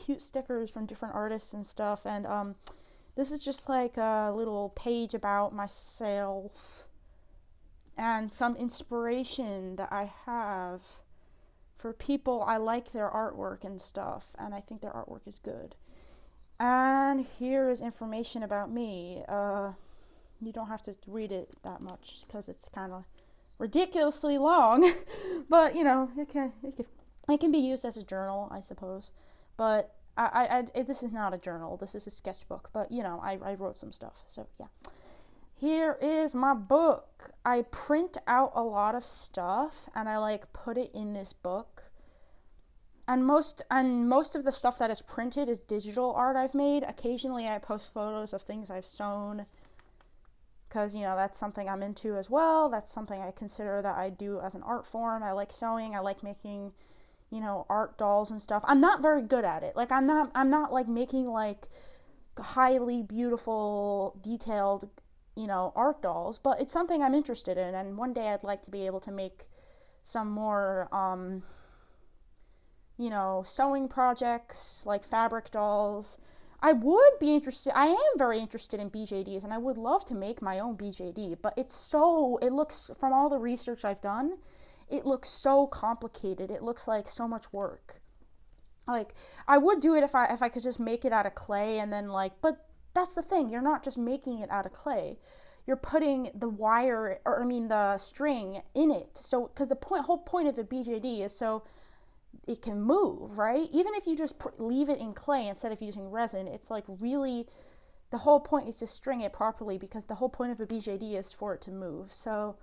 cute stickers from different artists and stuff. And this is just like a little page about myself and some inspiration that I have for people. I like their artwork and stuff, and I think their artwork is good. And here is information about me. You don't have to read it that much because it's kind of ridiculously long, but you know, it can be used as a journal, I suppose. But this is not a journal. This is a sketchbook. But you know, I wrote some stuff. So yeah. Here is my book. I print out a lot of stuff and I like put it in this book. And most of the stuff that is printed is digital art I've made. Occasionally I post photos of things I've sewn, because you know, that's something I'm into as well. That's something I consider that I do as an art form. I like sewing. I like making, you know, art dolls and stuff. I'm not very good at it. Like I'm not like making like highly beautiful, detailed, you know, art dolls, but it's something I'm interested in, and one day I'd like to be able to make some more you know, sewing projects like fabric dolls. I would be interested, I am very interested in BJDs, and I would love to make my own BJD, but it looks, from all the research I've done, it looks so complicated. It looks like so much work. Like, I would do it if I could just make it out of clay and then like, but that's the thing, you're not just making it out of clay. You're putting the wire, or I mean the string in it. So, because the whole point of a BJD is so it can move, right? Even if you just leave it in clay instead of using resin, it's like really, the whole point is to string it properly, because the whole point of a BJD is for it to move. So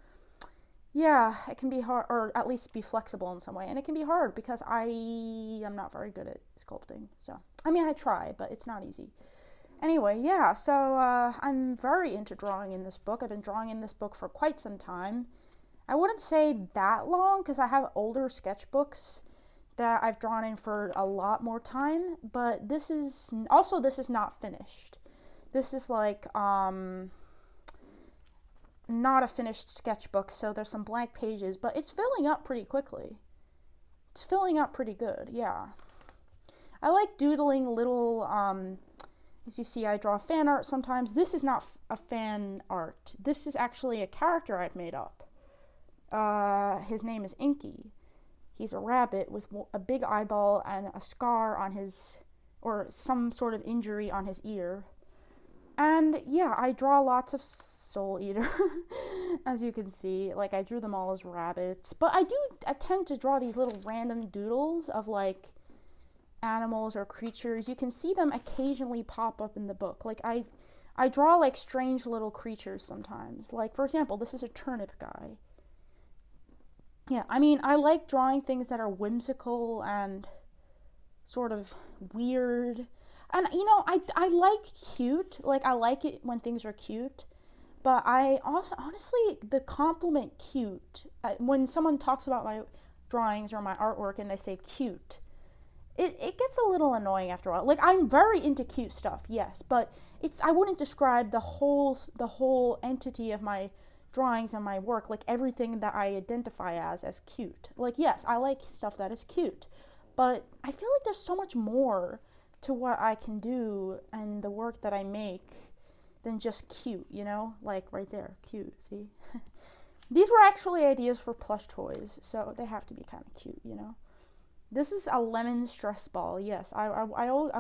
yeah, it can be hard, or at least be flexible in some way. And it can be hard because I am not very good at sculpting. So, I mean, I try, but it's not easy. Anyway, yeah, so I'm very into drawing in this book. I've been drawing in this book for quite some time. I wouldn't say that long, because I have older sketchbooks that I've drawn in for a lot more time, but this is not finished. This is like not a finished sketchbook, so there's some blank pages, but it's filling up pretty quickly. It's filling up pretty good, yeah. I like doodling little as you see, I draw fan art sometimes. This is not a fan art. This is actually a character I've made up. His name is Inky. He's a rabbit with a big eyeball and a scar on his, or some sort of injury on his ear. And yeah, I draw lots of Soul Eater, as you can see. Like, I drew them all as rabbits. But I tend to draw these little random doodles of like animals or creatures. You can see them occasionally pop up in the book. Like, I draw like strange little creatures sometimes. Like, for example, this is a turnip guy. Yeah, I mean, I like drawing things that are whimsical and sort of weird. And, you know, I like cute. Like, I like it when things are cute. But I also, honestly, the compliment cute, when someone talks about my drawings or my artwork and they say cute, it gets a little annoying after a while. Like, I'm very into cute stuff, yes, but I wouldn't describe the whole entity of my drawings and my work, like everything that I identify as cute. Like, yes, I like stuff that is cute, but I feel like there's so much more to what I can do and the work that I make than just cute, you know? Like, right there, cute, see? These were actually ideas for plush toys, so they have to be kind of cute, you know? This is a lemon stress ball. Yes, I've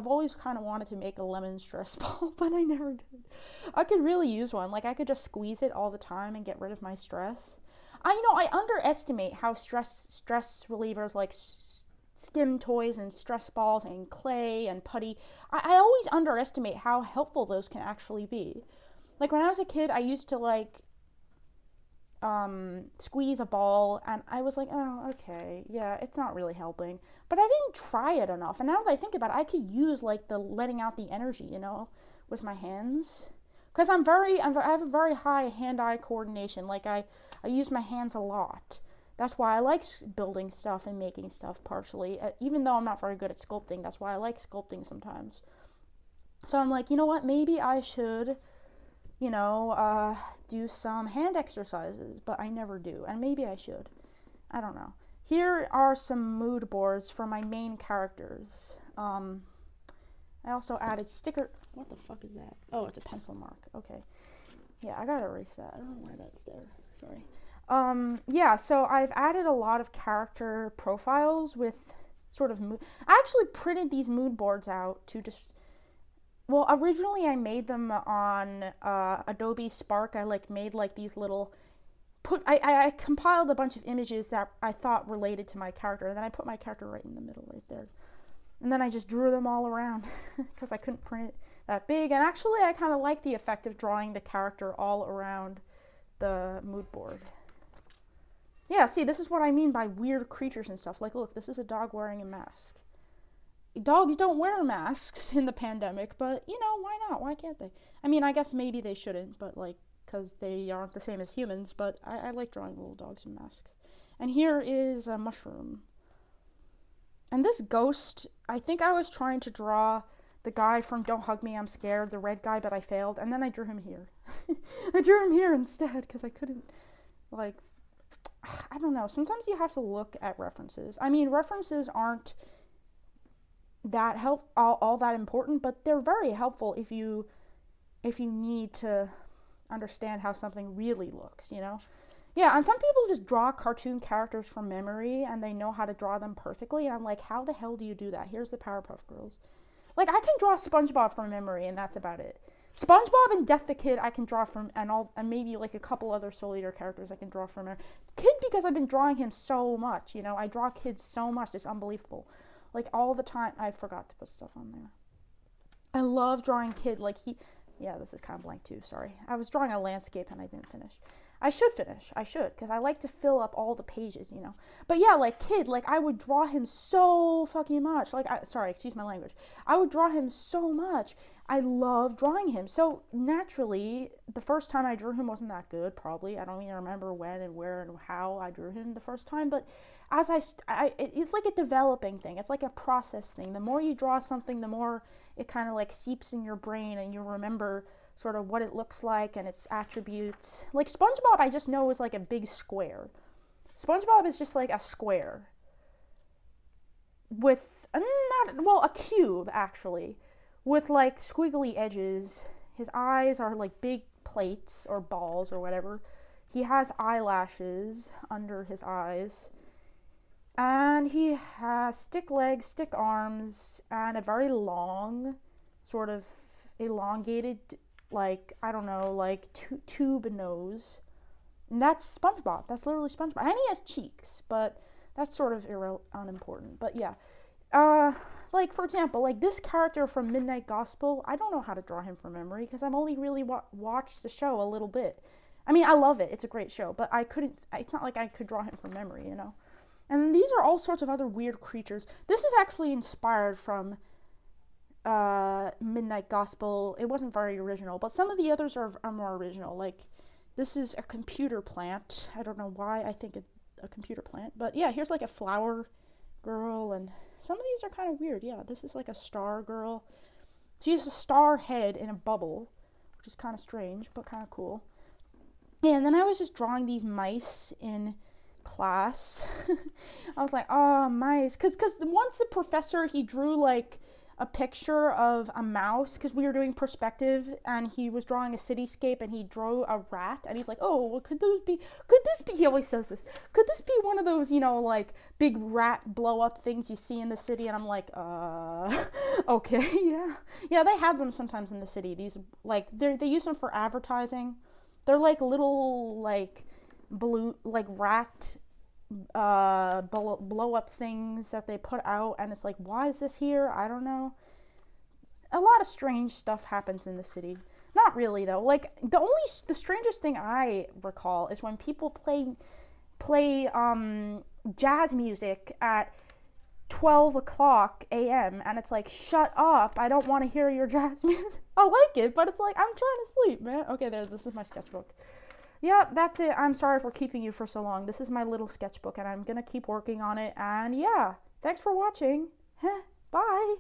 always kind of wanted to make a lemon stress ball, but I never did. I could really use one. Like, I could just squeeze it all the time and get rid of my stress. I underestimate how stress relievers like stim toys and stress balls and clay and putty. I always underestimate how helpful those can actually be. Like, when I was a kid, I used to like squeeze a ball, and I was like, oh, okay, yeah, it's not really helping. But I didn't try it enough, and now that I think about it, I could use like the letting out the energy, you know, with my hands, because I have a very high hand-eye coordination. Like, I use my hands a lot. That's why I like building stuff and making stuff, partially, even though I'm not very good at sculpting. That's why I like sculpting sometimes. So I'm like, you know what, maybe I should, you know, do some hand exercises, but I never do, and maybe I should. I don't know. Here are some mood boards for my main characters. I also added sticker. What the fuck is that? Oh, it's a pencil mark. Okay. Yeah, I gotta erase that. I don't know why that's there. Sorry. Yeah, so I've added a lot of character profiles with sort of mood. I actually printed these mood boards out to just. Well, originally I made them on Adobe Spark. I made these little. I compiled a bunch of images that I thought related to my character, and then I put my character right in the middle, right there. And then I just drew them all around because I couldn't print it that big. And actually, I kind of like the effect of drawing the character all around the mood board. Yeah, see, this is what I mean by weird creatures and stuff. Like, look, this is a dog wearing a mask. Dogs don't wear masks in the pandemic, but, you know, why not? Why can't they? I mean, I guess maybe they shouldn't, but, because they aren't the same as humans, but I like drawing little dogs in masks. And here is a mushroom. And this ghost, I think I was trying to draw the guy from Don't Hug Me, I'm Scared, the red guy, but I failed. And then I drew him here. I drew him here instead because I couldn't, I don't know. Sometimes you have to look at references. I mean, references aren't that all that important, but they're very helpful if you need to understand how something really looks, you know? Yeah, and some people just draw cartoon characters from memory and they know how to draw them perfectly. And I'm like, how the hell do you do that? Here's the Powerpuff Girls. I can draw SpongeBob from memory and that's about it. SpongeBob and Death the Kid I can draw from, and maybe a couple other Soul Eater characters I can draw from memory. Kid, because I've been drawing him so much, you know? I draw kids so much, it's unbelievable. All the time. I forgot to put stuff on there. I love drawing Kid, yeah, this is kind of blank too, sorry. I was drawing a landscape and I didn't finish. I should, because I like to fill up all the pages, you know. But yeah, Kid, I would draw him so fucking much. Sorry, excuse my language. I would draw him so much. I love drawing him. So naturally, the first time I drew him wasn't that good, probably. I don't even remember when and where and how I drew him the first time. But as it's like a developing thing. It's like a process thing. The more you draw something, the more it kind of seeps in your brain and you remember sort of what it looks like and its attributes. SpongeBob, I just know is a big square. SpongeBob is just a square with a cube actually, with squiggly edges. His eyes are big plates or balls or whatever. He has eyelashes under his eyes, and he has stick legs, stick arms, and a very long, sort of elongated, I don't know, tube nose. And that's SpongeBob. That's literally SpongeBob. And he has cheeks, but that's sort of unimportant. But yeah. For example, this character from Midnight Gospel, I don't know how to draw him from memory because I've only really watched the show a little bit. I mean, I love it. It's a great show, but it's not like I could draw him from memory, you know? And these are all sorts of other weird creatures. This is actually inspired from Midnight Gospel. It wasn't very original, but some of the others are more original. This is a computer plant. I don't know why I think a computer plant, but yeah, here's a flower girl, and some of these are kind of weird. Yeah, this is a star girl. She has a star head in a bubble, which is kind of strange, but kind of cool. Yeah, and then I was just drawing these mice in class. I was like, oh, mice. Because once the professor, he drew a picture of a mouse, because we were doing perspective, and he was drawing a cityscape, and he drew a rat, and he's like, oh, well, could this be, he always says this, could this be one of those, you know, big rat blow up things you see in the city? And I'm like, okay, yeah. Yeah, they have them sometimes in the city. These, they use them for advertising. They're little, balloon, rat blow up things that they put out, and it's why is this here? I don't know. A lot of strange stuff happens in the city. Not really though. The strangest thing I recall is when people play jazz music at 12 o'clock a.m. and it's shut up, I don't want to hear your jazz music. I like it, but it's I'm trying to sleep, man. Okay, this is my sketchbook. Yeah, that's it. I'm sorry for keeping you for so long. This is my little sketchbook, and I'm gonna keep working on it. And yeah, thanks for watching. Bye.